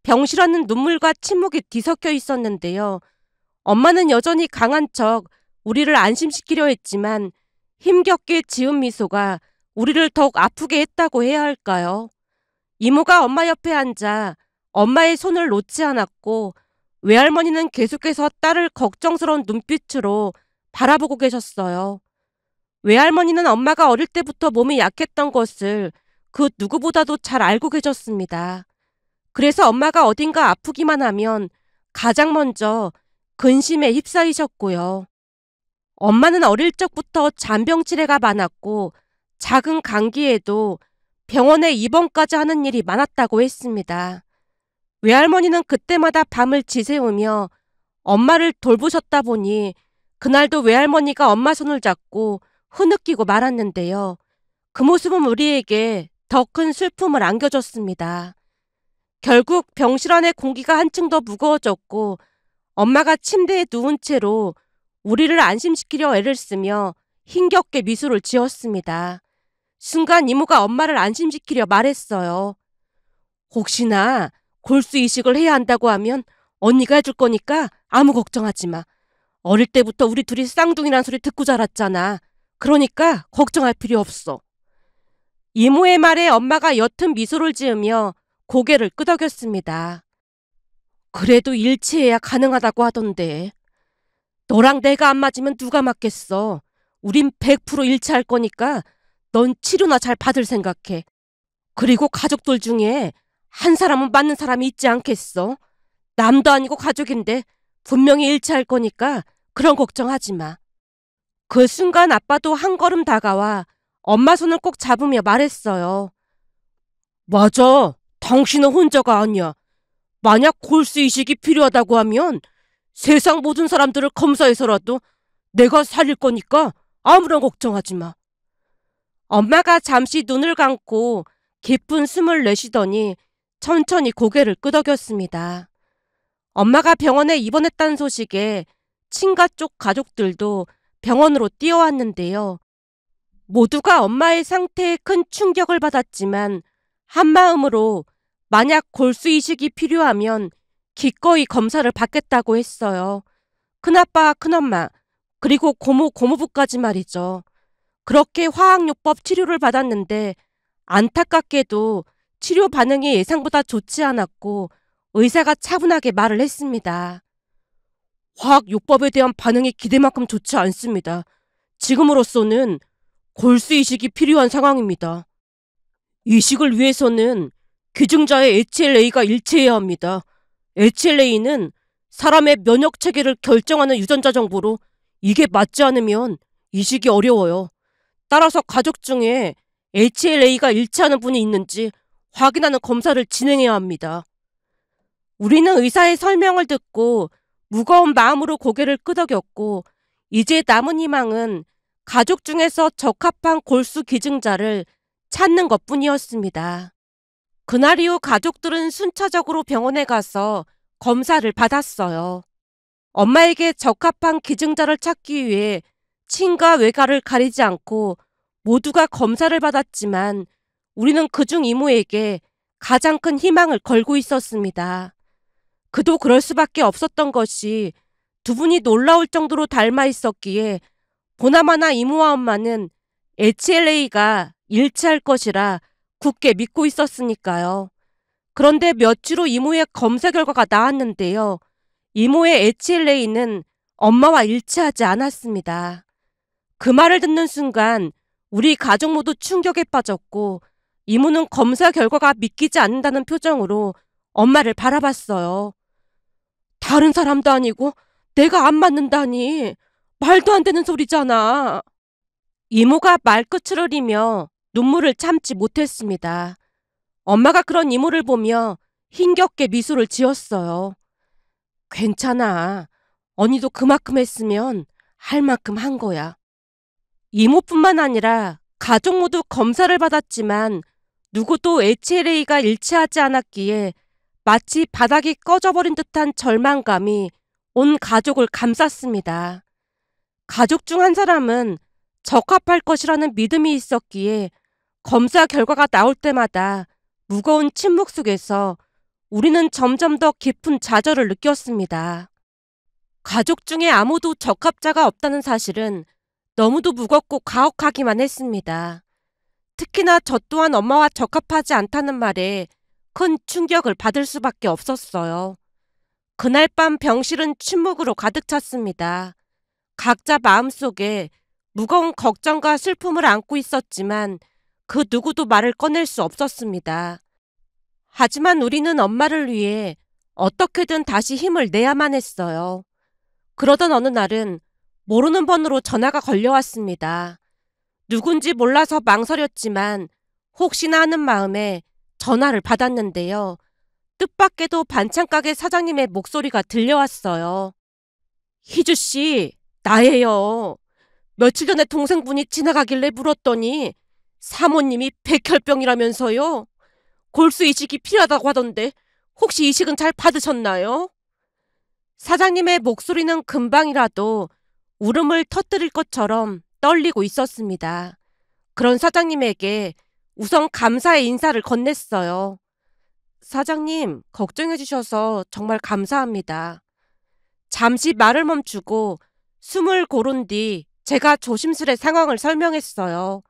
병실 안은 눈물과 침묵이 뒤섞여 있었는데요. 엄마는 여전히 강한 척 우리를 안심시키려 했지만 힘겹게 지은 미소가 우리를 더욱 아프게 했다고 해야 할까요? 이모가 엄마 옆에 앉아 엄마의 손을 놓지 않았고 외할머니는 계속해서 딸을 걱정스러운 눈빛으로 바라보고 계셨어요. 외할머니는 엄마가 어릴 때부터 몸이 약했던 것을 그 누구보다도 잘 알고 계셨습니다. 그래서 엄마가 어딘가 아프기만 하면 가장 먼저 근심에 휩싸이셨고요. 엄마는 어릴 적부터 잔병치레가 많았고 작은 감기에도 병원에 입원까지 하는 일이 많았다고 했습니다. 외할머니는 그때마다 밤을 지새우며 엄마를 돌보셨다 보니 그날도 외할머니가 엄마 손을 잡고 흐느끼고 말았는데요. 그 모습은 우리에게 더 큰 슬픔을 안겨줬습니다. 결국 병실 안의 공기가 한층 더 무거워졌고 엄마가 침대에 누운 채로 우리를 안심시키려 애를 쓰며 힘겹게 미소를 지었습니다. 순간 이모가 엄마를 안심시키려 말했어요. 혹시나 골수 이식을 해야 한다고 하면 언니가 해줄 거니까 아무 걱정하지 마. 어릴 때부터 우리 둘이 쌍둥이란 소리 듣고 자랐잖아. 그러니까 걱정할 필요 없어. 이모의 말에 엄마가 옅은 미소를 지으며 고개를 끄덕였습니다. 그래도 일치해야 가능하다고 하던데. 너랑 내가 안 맞으면 누가 맞겠어. 우린 100% 일치할 거니까 넌 치료나 잘 받을 생각해. 그리고 가족들 중에 한 사람은 맞는 사람이 있지 않겠어? 남도 아니고 가족인데 분명히 일치할 거니까 그런 걱정하지 마. 그 순간 아빠도 한 걸음 다가와 엄마 손을 꼭 잡으며 말했어요. 맞아. 당신은 혼자가 아니야. 만약 골수 이식이 필요하다고 하면 세상 모든 사람들을 검사해서라도 내가 살릴 거니까 아무런 걱정하지 마. 엄마가 잠시 눈을 감고 깊은 숨을 내쉬더니 천천히 고개를 끄덕였습니다. 엄마가 병원에 입원했다는 소식에 친가 쪽 가족들도 병원으로 뛰어왔는데요. 모두가 엄마의 상태에 큰 충격을 받았지만 한마음으로 만약 골수 이식이 필요하면 기꺼이 검사를 받겠다고 했어요. 큰아빠, 큰엄마, 그리고 고모, 고모부까지 말이죠. 그렇게 화학요법 치료를 받았는데 안타깝게도 치료 반응이 예상보다 좋지 않았고 의사가 차분하게 말을 했습니다. 화학요법에 대한 반응이 기대만큼 좋지 않습니다. 지금으로서는 골수 이식이 필요한 상황입니다. 이식을 위해서는 기증자의 HLA가 일치해야 합니다. HLA는 사람의 면역 체계를 결정하는 유전자 정보로 이게 맞지 않으면 이식이 어려워요. 따라서 가족 중에 HLA가 일치하는 분이 있는지 확인하는 검사를 진행해야 합니다. 우리는 의사의 설명을 듣고 무거운 마음으로 고개를 끄덕였고 이제 남은 희망은 가족 중에서 적합한 골수 기증자를 찾는 것뿐이었습니다. 그날 이후 가족들은 순차적으로 병원에 가서 검사를 받았어요. 엄마에게 적합한 기증자를 찾기 위해 친가 외가를 가리지 않고 모두가 검사를 받았지만 우리는 그중 이모에게 가장 큰 희망을 걸고 있었습니다. 그도 그럴 수밖에 없었던 것이 두 분이 놀라울 정도로 닮아 있었기에 보나마나 이모와 엄마는 HLA가 일치할 것이라 굳게 믿고 있었으니까요. 그런데 며칠 후 이모의 검사 결과가 나왔는데요. 이모의 HLA는 엄마와 일치하지 않았습니다. 그 말을 듣는 순간 우리 가족 모두 충격에 빠졌고 이모는 검사 결과가 믿기지 않는다는 표정으로 엄마를 바라봤어요. 다른 사람도 아니고 내가 안 맞는다니 말도 안 되는 소리잖아. 이모가 말끝을 흐리며 눈물을 참지 못했습니다. 엄마가 그런 이모를 보며 힘겹게 미소를 지었어요. 괜찮아. 언니도 그만큼 했으면 할 만큼 한 거야. 이모뿐만 아니라 가족 모두 검사를 받았지만 누구도 HLA가 일치하지 않았기에 마치 바닥이 꺼져버린 듯한 절망감이 온 가족을 감쌌습니다. 가족 중 한 사람은 적합할 것이라는 믿음이 있었기에 검사 결과가 나올 때마다 무거운 침묵 속에서 우리는 점점 더 깊은 좌절을 느꼈습니다. 가족 중에 아무도 적합자가 없다는 사실은 너무도 무겁고 가혹하기만 했습니다. 특히나 저 또한 엄마와 적합하지 않다는 말에 큰 충격을 받을 수밖에 없었어요. 그날 밤 병실은 침묵으로 가득 찼습니다. 각자 마음속에 무거운 걱정과 슬픔을 안고 있었지만 그 누구도 말을 꺼낼 수 없었습니다. 하지만 우리는 엄마를 위해 어떻게든 다시 힘을 내야만 했어요. 그러던 어느 날은 모르는 번호로 전화가 걸려왔습니다. 누군지 몰라서 망설였지만 혹시나 하는 마음에 전화를 받았는데요. 뜻밖에도 반찬가게 사장님의 목소리가 들려왔어요. 희주 씨, 나예요. 며칠 전에 동생분이 지나가길래 물었더니 사모님이 백혈병이라면서요. 골수 이식이 필요하다고 하던데 혹시 이식은 잘 받으셨나요? 사장님의 목소리는 금방이라도 울음을 터뜨릴 것처럼 떨리고 있었습니다. 그런 사장님에게 우선 감사의 인사를 건넸어요. 사장님, 걱정해 주셔서 정말 감사합니다. 잠시 말을 멈추고 숨을 고른 뒤 제가 조심스레 상황을 설명했어요.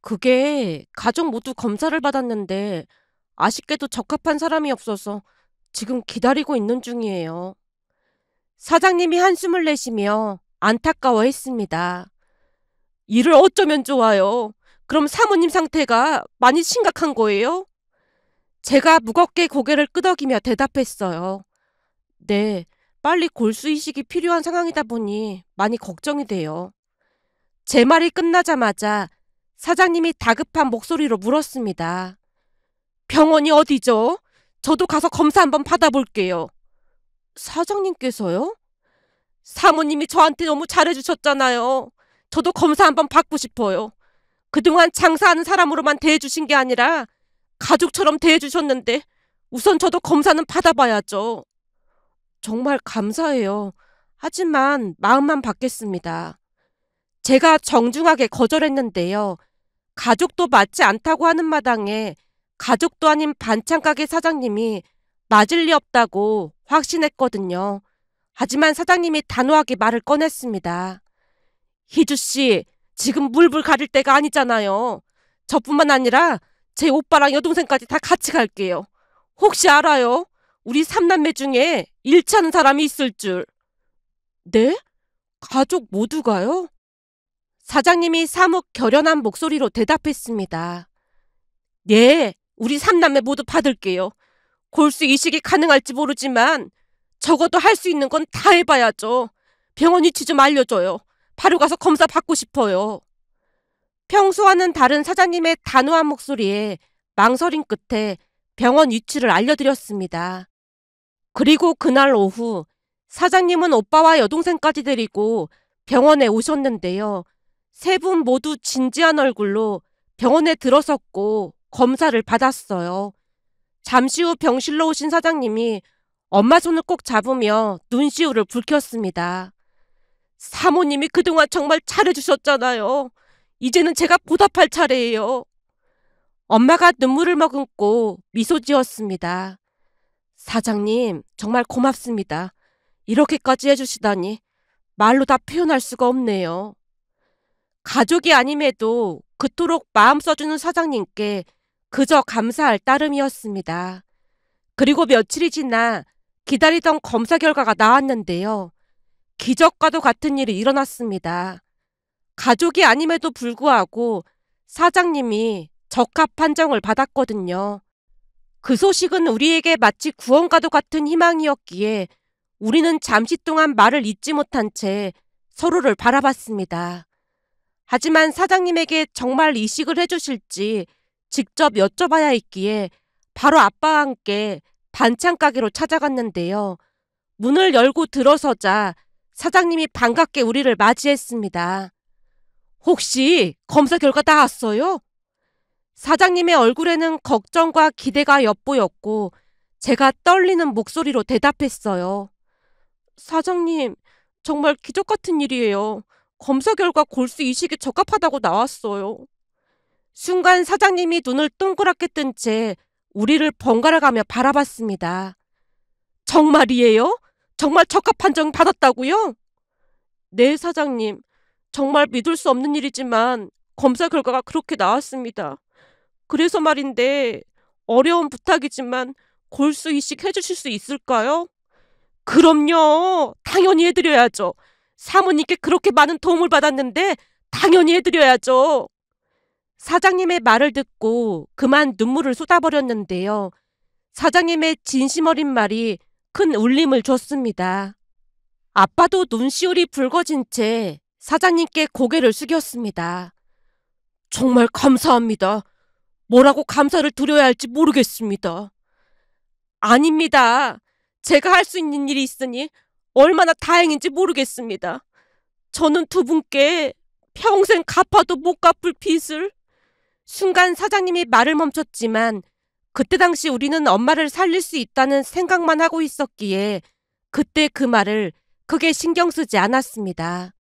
그게 가족 모두 검사를 받았는데 아쉽게도 적합한 사람이 없어서 지금 기다리고 있는 중이에요. 사장님이 한숨을 내쉬며 안타까워했습니다. 이를 어쩌면 좋아요. 그럼 사모님 상태가 많이 심각한 거예요? 제가 무겁게 고개를 끄덕이며 대답했어요. 네, 빨리 골수 이식이 필요한 상황이다 보니 많이 걱정이 돼요. 제 말이 끝나자마자 사장님이 다급한 목소리로 물었습니다. 병원이 어디죠? 저도 가서 검사 한번 받아볼게요. 사장님께서요? 사모님이 저한테 너무 잘해주셨잖아요. 저도 검사 한번 받고 싶어요. 그동안 장사하는 사람으로만 대해주신 게 아니라 가족처럼 대해주셨는데 우선 저도 검사는 받아봐야죠. 정말 감사해요. 하지만 마음만 받겠습니다. 제가 정중하게 거절했는데요. 가족도 맞지 않다고 하는 마당에 가족도 아닌 반찬가게 사장님이 맞을 리 없다고 확신했거든요. 하지만 사장님이 단호하게 말을 꺼냈습니다. 희주씨, 지금 물불 가릴 때가 아니잖아요. 저뿐만 아니라 제 오빠랑 여동생까지 다 같이 갈게요. 혹시 알아요? 우리 삼남매 중에 잃지 않은 사람이 있을 줄. 네? 가족 모두가요? 사장님이 사뭇 결연한 목소리로 대답했습니다. 네, 우리 삼남매 모두 받을게요. 골수 이식이 가능할지 모르지만 적어도 할 수 있는 건 다 해봐야죠. 병원 위치 좀 알려줘요. 바로 가서 검사 받고 싶어요. 평소와는 다른 사장님의 단호한 목소리에 망설임 끝에 병원 위치를 알려드렸습니다. 그리고 그날 오후 사장님은 오빠와 여동생까지 데리고 병원에 오셨는데요. 세 분 모두 진지한 얼굴로 병원에 들어섰고 검사를 받았어요. 잠시 후 병실로 오신 사장님이 엄마 손을 꼭 잡으며 눈시울을 붉혔습니다. 사모님이 그동안 정말 잘해주셨잖아요. 이제는 제가 보답할 차례예요. 엄마가 눈물을 머금고 미소 지었습니다. 사장님, 정말 고맙습니다. 이렇게까지 해주시다니 말로 다 표현할 수가 없네요. 가족이 아님에도 그토록 마음 써주는 사장님께 그저 감사할 따름이었습니다. 그리고 며칠이 지나 기다리던 검사 결과가 나왔는데요. 기적과도 같은 일이 일어났습니다. 가족이 아님에도 불구하고 사장님이 적합 판정을 받았거든요. 그 소식은 우리에게 마치 구원과도 같은 희망이었기에 우리는 잠시 동안 말을 잇지 못한 채 서로를 바라봤습니다. 하지만 사장님에게 정말 이식을 해주실지 직접 여쭤봐야 했기에 바로 아빠와 함께 반찬 가게로 찾아갔는데요. 문을 열고 들어서자 사장님이 반갑게 우리를 맞이했습니다. 혹시 검사 결과 나왔어요? 사장님의 얼굴에는 걱정과 기대가 엿보였고 제가 떨리는 목소리로 대답했어요. 사장님, 정말 기적 같은 일이에요. 검사 결과 골수 이식이 적합하다고 나왔어요. 순간 사장님이 눈을 동그랗게 뜬 채 우리를 번갈아가며 바라봤습니다. 정말이에요? 정말 적합 판정 받았다고요? 네, 사장님. 정말 믿을 수 없는 일이지만 검사 결과가 그렇게 나왔습니다. 그래서 말인데 어려운 부탁이지만 골수 이식 해주실 수 있을까요? 그럼요. 당연히 해드려야죠. 사모님께 그렇게 많은 도움을 받았는데 당연히 해드려야죠. 사장님의 말을 듣고 그만 눈물을 쏟아버렸는데요. 사장님의 진심 어린 말이 큰 울림을 줬습니다. 아빠도 눈시울이 붉어진 채 사장님께 고개를 숙였습니다. 정말 감사합니다. 뭐라고 감사를 드려야 할지 모르겠습니다. 아닙니다. 제가 할 수 있는 일이 있으니 얼마나 다행인지 모르겠습니다. 저는 두 분께 평생 갚아도 못 갚을 빚을. 순간 사장님이 말을 멈췄지만 그때 당시 우리는 엄마를 살릴 수 있다는 생각만 하고 있었기에 그때 그 말을 크게 신경 쓰지 않았습니다.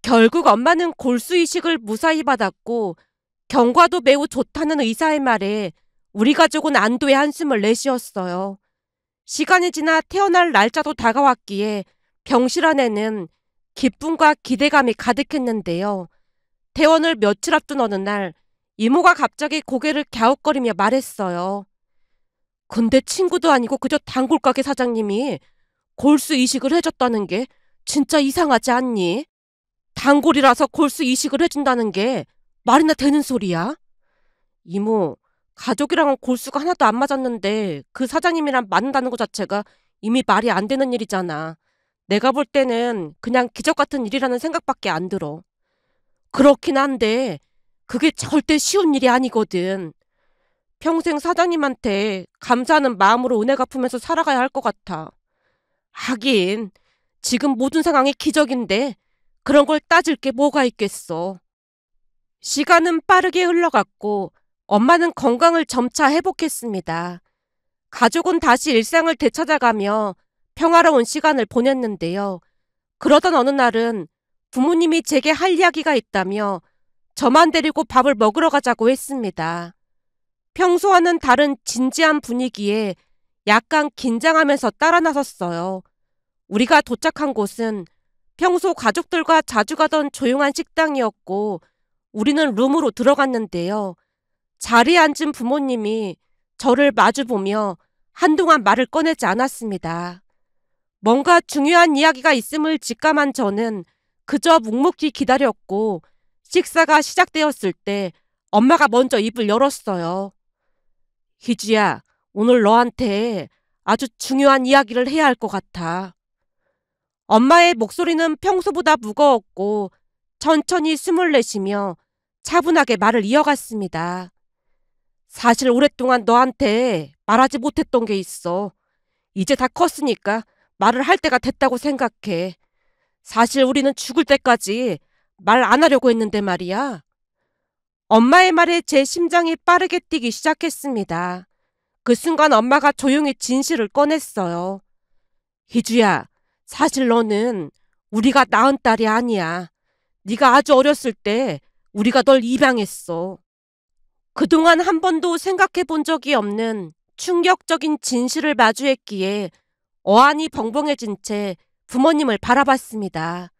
결국 엄마는 골수 이식을 무사히 받았고 경과도 매우 좋다는 의사의 말에 우리 가족은 안도의 한숨을 내쉬었어요. 시간이 지나 태어날 날짜도 다가왔기에 병실 안에는 기쁨과 기대감이 가득했는데요. 퇴원을 며칠 앞둔 어느 날 이모가 갑자기 고개를 갸웃거리며 말했어요. 근데 친구도 아니고 그저 단골가게 사장님이 골수 이식을 해줬다는 게 진짜 이상하지 않니? 단골이라서 골수 이식을 해준다는 게 말이나 되는 소리야? 이모, 가족이랑은 골수가 하나도 안 맞았는데 그 사장님이랑 맞는다는 것 자체가 이미 말이 안 되는 일이잖아. 내가 볼 때는 그냥 기적 같은 일이라는 생각밖에 안 들어. 그렇긴 한데 그게 절대 쉬운 일이 아니거든. 평생 사장님한테 감사하는 마음으로 은혜 갚으면서 살아가야 할 것 같아. 하긴 지금 모든 상황이 기적인데 그런 걸 따질 게 뭐가 있겠어. 시간은 빠르게 흘러갔고 엄마는 건강을 점차 회복했습니다. 가족은 다시 일상을 되찾아가며 평화로운 시간을 보냈는데요. 그러던 어느 날은 부모님이 제게 할 이야기가 있다며 저만 데리고 밥을 먹으러 가자고 했습니다. 평소와는 다른 진지한 분위기에 약간 긴장하면서 따라 나섰어요. 우리가 도착한 곳은 평소 가족들과 자주 가던 조용한 식당이었고 우리는 룸으로 들어갔는데요. 자리에 앉은 부모님이 저를 마주보며 한동안 말을 꺼내지 않았습니다. 뭔가 중요한 이야기가 있음을 직감한 저는 그저 묵묵히 기다렸고 식사가 시작되었을 때 엄마가 먼저 입을 열었어요. 희주야, 오늘 너한테 아주 중요한 이야기를 해야 할 것 같아. 엄마의 목소리는 평소보다 무거웠고 천천히 숨을 내쉬며 차분하게 말을 이어갔습니다. 사실 오랫동안 너한테 말하지 못했던 게 있어. 이제 다 컸으니까 말을 할 때가 됐다고 생각해. 사실 우리는 죽을 때까지 말 안 하려고 했는데 말이야. 엄마의 말에 제 심장이 빠르게 뛰기 시작했습니다. 그 순간 엄마가 조용히 진실을 꺼냈어요. 희주야, 사실 너는 우리가 낳은 딸이 아니야. 네가 아주 어렸을 때 우리가 널 입양했어. 그동안 한 번도 생각해 본 적이 없는 충격적인 진실을 마주했기에 어안이 벙벙해진 채 부모님을 바라봤습니다.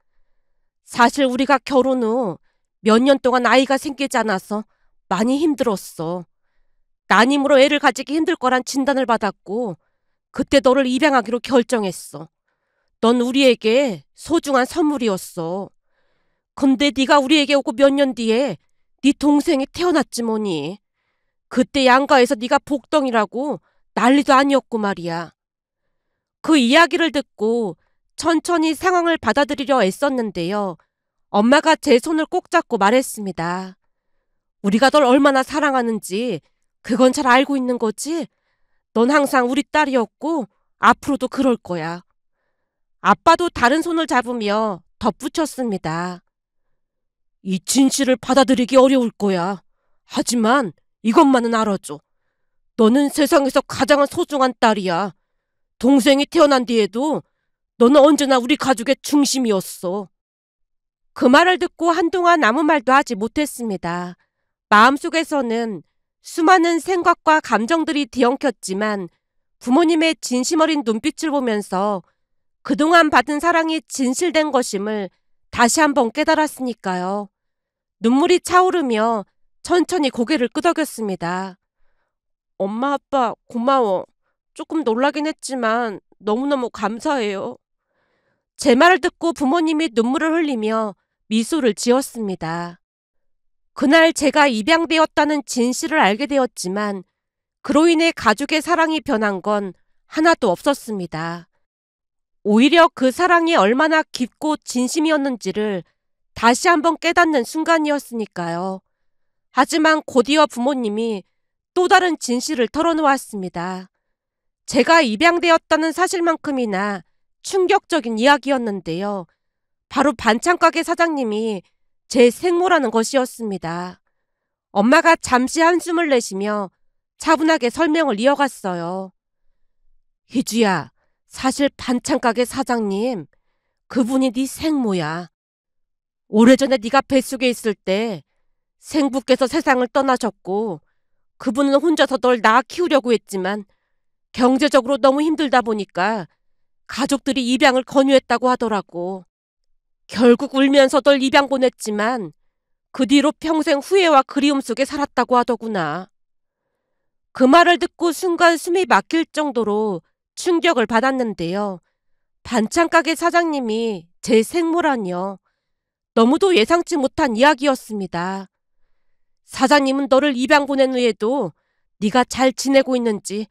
사실 우리가 결혼 후 몇 년 동안 아이가 생기지 않아서 많이 힘들었어. 난임으로 애를 가지기 힘들 거란 진단을 받았고 그때 너를 입양하기로 결정했어. 넌 우리에게 소중한 선물이었어. 근데 네가 우리에게 오고 몇 년 뒤에 네 동생이 태어났지 뭐니. 그때 양가에서 네가 복덩이라고 난리도 아니었고 말이야. 그 이야기를 듣고 천천히 상황을 받아들이려 애썼는데요. 엄마가 제 손을 꼭 잡고 말했습니다. 우리가 널 얼마나 사랑하는지 그건 잘 알고 있는 거지? 넌 항상 우리 딸이었고 앞으로도 그럴 거야. 아빠도 다른 손을 잡으며 덧붙였습니다. 이 진실을 받아들이기 어려울 거야. 하지만 이것만은 알아줘. 너는 세상에서 가장 소중한 딸이야. 동생이 태어난 뒤에도 너는 언제나 우리 가족의 중심이었어. 그 말을 듣고 한동안 아무 말도 하지 못했습니다. 마음속에서는 수많은 생각과 감정들이 뒤엉켰지만 부모님의 진심 어린 눈빛을 보면서 그동안 받은 사랑이 진실된 것임을 다시 한번 깨달았으니까요. 눈물이 차오르며 천천히 고개를 끄덕였습니다. 엄마, 아빠, 고마워. 조금 놀라긴 했지만 너무너무 감사해요. 제 말을 듣고 부모님이 눈물을 흘리며 미소를 지었습니다. 그날 제가 입양되었다는 진실을 알게 되었지만 그로 인해 가족의 사랑이 변한 건 하나도 없었습니다. 오히려 그 사랑이 얼마나 깊고 진심이었는지를 다시 한번 깨닫는 순간이었으니까요. 하지만 곧이어 부모님이 또 다른 진실을 털어놓았습니다. 제가 입양되었다는 사실만큼이나 충격적인 이야기였는데요. 바로 반찬가게 사장님이 제 생모라는 것이었습니다. 엄마가 잠시 한숨을 내쉬며 차분하게 설명을 이어갔어요. 희주야, 사실 반찬가게 사장님, 그분이 네 생모야. 오래전에 네가 뱃속에 있을 때 생부께서 세상을 떠나셨고 그분은 혼자서 널 낳아 키우려고 했지만 경제적으로 너무 힘들다 보니까 가족들이 입양을 권유했다고 하더라고. 결국 울면서 널 입양 보냈지만 그 뒤로 평생 후회와 그리움 속에 살았다고 하더구나. 그 말을 듣고 순간 숨이 막힐 정도로 충격을 받았는데요. 반찬가게 사장님이 제 생모라니요. 너무도 예상치 못한 이야기였습니다. 사장님은 너를 입양 보낸 후에도 네가 잘 지내고 있는지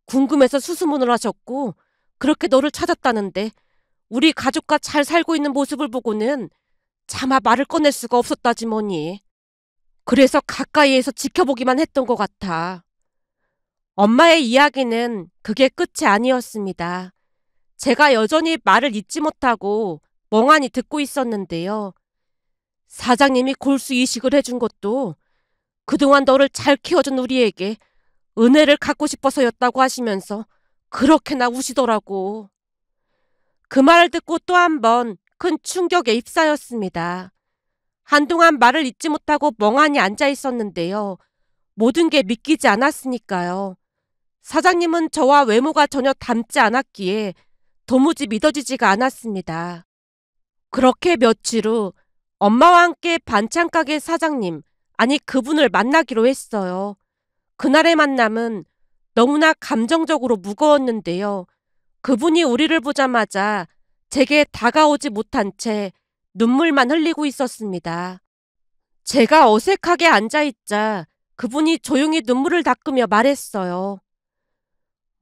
궁금해서 수소문을 하셨고 그렇게 너를 찾았다는데 우리 가족과 잘 살고 있는 모습을 보고는 차마 말을 꺼낼 수가 없었다지 뭐니. 그래서 가까이에서 지켜보기만 했던 것 같아. 엄마의 이야기는 그게 끝이 아니었습니다. 제가 여전히 말을 잇지 못하고 멍하니 듣고 있었는데요. 사장님이 골수 이식을 해준 것도 그동안 너를 잘 키워준 우리에게 은혜를 갚고 싶어서였다고 하시면서 그렇게나 우시더라고. 그 말을 듣고 또 한 번 큰 충격에 휩싸였습니다. 한동안 말을 잇지 못하고 멍하니 앉아 있었는데요. 모든 게 믿기지 않았으니까요. 사장님은 저와 외모가 전혀 닮지 않았기에 도무지 믿어지지가 않았습니다. 그렇게 며칠 후 엄마와 함께 반찬가게 사장님, 아니 그분을 만나기로 했어요. 그날의 만남은 너무나 감정적으로 무거웠는데요. 그분이 우리를 보자마자 제게 다가오지 못한 채 눈물만 흘리고 있었습니다. 제가 어색하게 앉아있자 그분이 조용히 눈물을 닦으며 말했어요.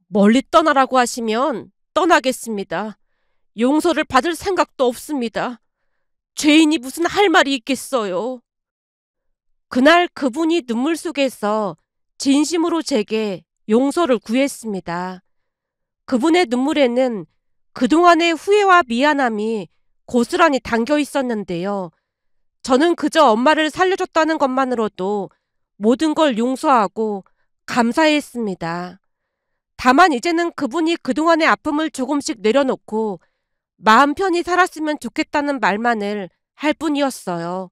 멀리 떠나라고 하시면 떠나겠습니다. 용서를 받을 생각도 없습니다. 죄인이 무슨 할 말이 있겠어요. 그날 그분이 눈물 속에서 진심으로 제게 용서를 구했습니다. 그분의 눈물에는 그동안의 후회와 미안함이 고스란히 담겨 있었는데요. 저는 그저 엄마를 살려줬다는 것만으로도 모든 걸 용서하고 감사했습니다. 다만 이제는 그분이 그동안의 아픔을 조금씩 내려놓고 마음 편히 살았으면 좋겠다는 말만을 할 뿐이었어요.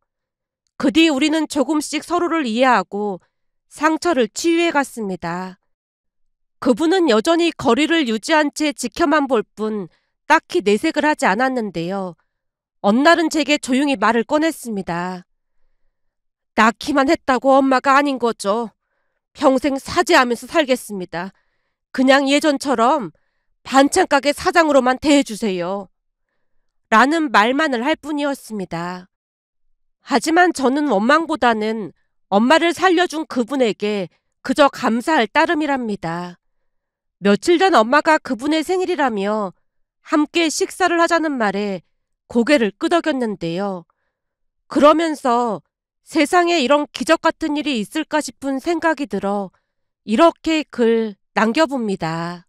그 뒤 우리는 조금씩 서로를 이해하고 상처를 치유해 갔습니다. 그분은 여전히 거리를 유지한 채 지켜만 볼 뿐 딱히 내색을 하지 않았는데요. 어느 날은 제게 조용히 말을 꺼냈습니다. 낳기만 했다고 엄마가 아닌 거죠. 평생 사죄하면서 살겠습니다. 그냥 예전처럼 반찬가게 사장으로만 대해주세요. 라는 말만을 할 뿐이었습니다. 하지만 저는 원망보다는 엄마를 살려준 그분에게 그저 감사할 따름이랍니다. 며칠 전 엄마가 그분의 생일이라며 함께 식사를 하자는 말에 고개를 끄덕였는데요. 그러면서 세상에 이런 기적 같은 일이 있을까 싶은 생각이 들어 이렇게 글 남겨봅니다.